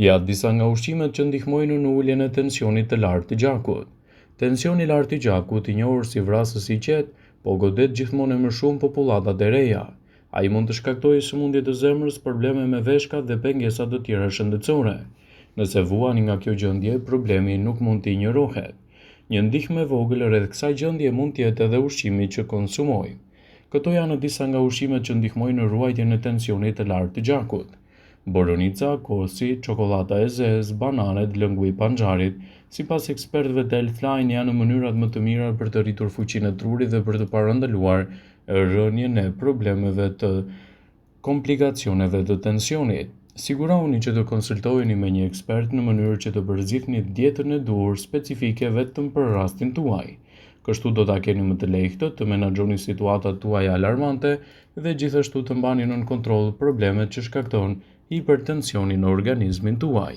Janë disa nga ushqimet që ndihmojnë në uljen e tensionit të lartë të gjakut. Tensioni i lartë i gjakut, i njohur si vrasës i qetë, po godet gjithmonë më shumë popullatat e reja. Ai mund të shkaktojë sëmundje të zemrës, probleme me veshkat dhe pengesa të tjera shëndetësore. Nëse vuani nga kjo gjendje, problemi nuk mund të injorohet. Një ndihmë e vogël rreth kësaj gjendje mund të jetë edhe ushqimi që konsumojmë. Këto janë disa nga ushqimet që ndihmojnë në ruajtjen e tensionit të lartë të gjakut. Boronica, kosi, çokolata e zezë, bananet, lëngu i panxarit, sipas ekspertëve të Healthline janë mënyrat më të mira për të rritur fuqinë e trurit dhe për të parandaluar rënien e problemeve të komplikacioneve të tensionit. Sigurohuni që të konsultoheni me një ekspert në mënyrë që të përzihni dietën e duhur specifike vetëm për rastin tuaj. Kështu do ta keni më të lehtë të menaxhoni situatat tuaja alarmante dhe gjithashtu të mbani nën kontroll problemet që shkakton hipertensioni në organizmin tuaj.